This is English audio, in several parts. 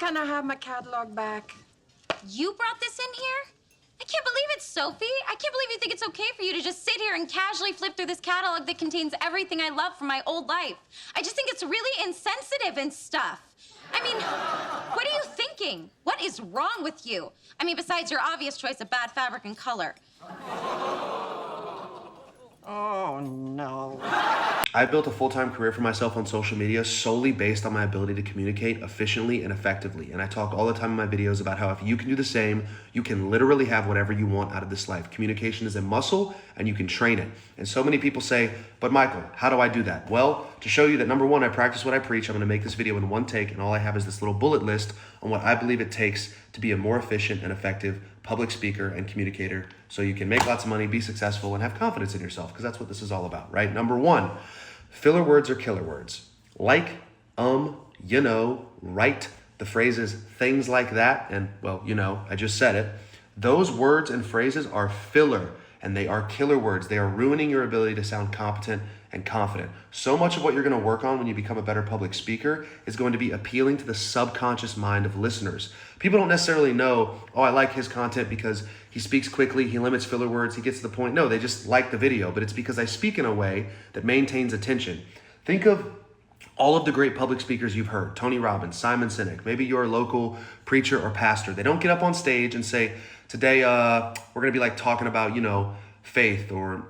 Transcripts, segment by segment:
can I have my catalog back? You brought this in here? I can't believe it, Sophie. I can't believe you think it's okay for you to just sit here and casually flip through this catalog that contains everything I love from my old life. I just think it's really insensitive and stuff. I mean, what are you thinking? What is wrong with you? I mean, besides your obvious choice of bad fabric and color. Oh, no. I built a full-time career for myself on social media solely based on my ability to communicate efficiently and effectively. And I talk all the time in my videos about how if you can do the same, you can literally have whatever you want out of this life. Communication is a muscle and you can train it. And so many people say, but Michael, how do I do that? Well, to show you that number one, I practice what I preach, I'm gonna make this video in one take, and all I have is this little bullet list on what I believe it takes to be a more efficient and effective public speaker and communicator so you can make lots of money, be successful, and have confidence in yourself, because that's what this is all about, right? Number one, filler words are killer words. Like, you know, right, the phrases, things like that, and well, you know, I just said it. Those words and phrases are filler, and they are killer words. They are ruining your ability to sound competent and confident. So much of what you're gonna work on when you become a better public speaker is going to be appealing to the subconscious mind of listeners. People don't necessarily know, oh, I like his content because he speaks quickly, he limits filler words, he gets to the point. No, they just like the video, but it's because I speak in a way that maintains attention. Think of all of the great public speakers you've heard, Tony Robbins, Simon Sinek, maybe your local preacher or pastor. They don't get up on stage and say, today we're gonna be like talking about, you know, faith or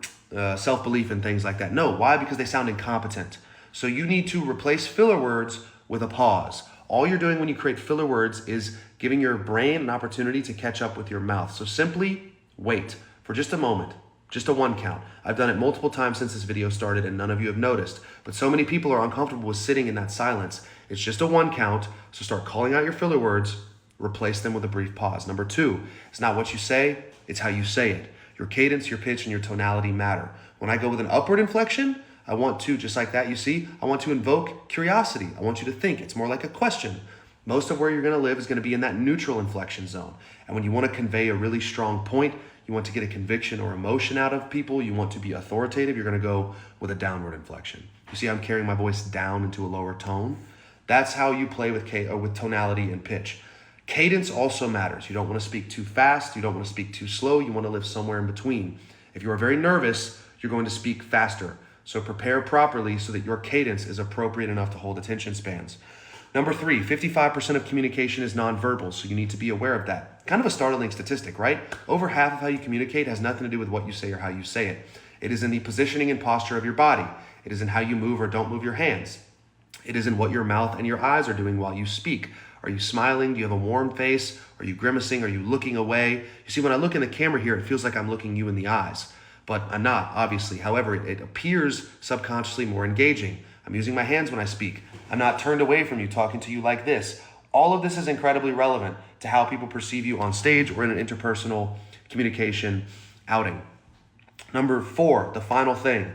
self-belief and things like that. No, why? Because they sound incompetent. So you need to replace filler words with a pause. All you're doing when you create filler words is giving your brain an opportunity to catch up with your mouth. So simply wait for just a moment, just a one count. I've done it multiple times since this video started and none of you have noticed, but so many people are uncomfortable with sitting in that silence. It's just a one count, so start calling out your filler words, replace them with a brief pause. Number two, it's not what you say, it's how you say it. Your cadence, your pitch, and your tonality matter. When I go with an upward inflection, I want to, just like that, you see, I want to invoke curiosity. I want you to think. It's more like a question. Most of where you're gonna live is gonna be in that neutral inflection zone. And when you wanna convey a really strong point, you want to get a conviction or emotion out of people, you want to be authoritative, you're gonna go with a downward inflection. You see I'm carrying my voice down into a lower tone? That's how you play with tonality and pitch. Cadence also matters. You don't want to speak too fast. You don't want to speak too slow. You want to live somewhere in between. If you are very nervous, you're going to speak faster. So prepare properly so that your cadence is appropriate enough to hold attention spans. Number three, 55% of communication is nonverbal, so you need to be aware of that. Kind of a startling statistic, right? Over half of how you communicate has nothing to do with what you say or how you say it. It is in the positioning and posture of your body. It is in how you move or don't move your hands. It is in what your mouth and your eyes are doing while you speak. Are you smiling? Do you have a warm face? Are you grimacing? Are you looking away? You see, when I look in the camera here, it feels like I'm looking you in the eyes, but I'm not, obviously. However, it appears subconsciously more engaging. I'm using my hands when I speak. I'm not turned away from you, talking to you like this. All of this is incredibly relevant to how people perceive you on stage or in an interpersonal communication outing. Number four, the final thing,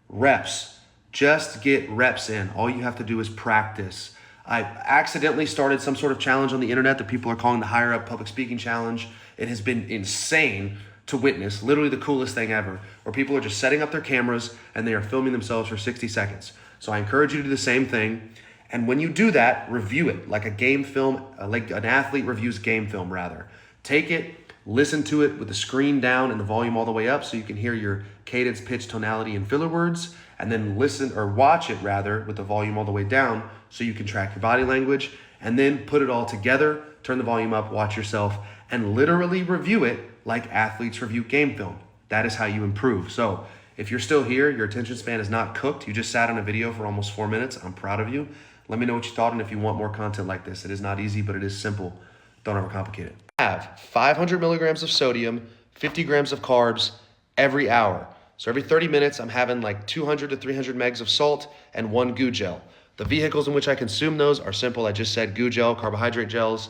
reps. Just get reps in. All you have to do is practice. I accidentally started some sort of challenge on the internet that people are calling the Higher Up Public Speaking Challenge. It has been insane to witness, literally the coolest thing ever, where people are just setting up their cameras and they are filming themselves for 60 seconds. So I encourage you to do the same thing. And when you do that, review it like a game film, like an athlete reviews game film rather. Take it, listen to it with the screen down and the volume all the way up so you can hear your cadence, pitch, tonality, and filler words, and then listen or watch it rather with the volume all the way down so you can track your body language, and then put it all together, turn the volume up, watch yourself, and literally review it like athletes review game film. That is how you improve. So if you're still here, your attention span is not cooked, you just sat on a video for almost 4 minutes, I'm proud of you. Let me know what you thought and if you want more content like this. It is not easy, but it is simple. Don't overcomplicate it. Have 500 milligrams of sodium, 50 grams of carbs every hour. So every 30 minutes, I'm having like 200 to 300 megs of salt and 1 goo gel. The vehicles in which I consume those are simple. I just said goo gel, carbohydrate gels,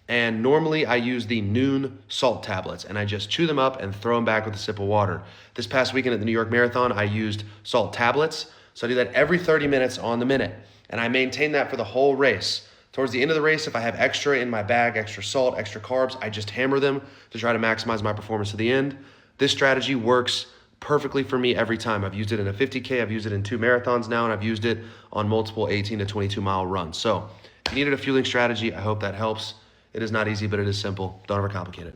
and normally I use the Noon salt tablets and I just chew them up and throw them back with a sip of water. This past weekend at the New York Marathon, I used salt tablets. So I do that every 30 minutes on the minute, and I maintain that for the whole race. Towards the end of the race, if I have extra in my bag, extra salt, extra carbs, I just hammer them to try to maximize my performance to the end. This strategy works perfectly for me every time. I've used it in a 50K, I've used it in 2 marathons now, and I've used it on multiple 18 to 22 mile runs. So If you needed a fueling strategy, I hope that helps. It is not easy, but it is simple. Don't overcomplicate it.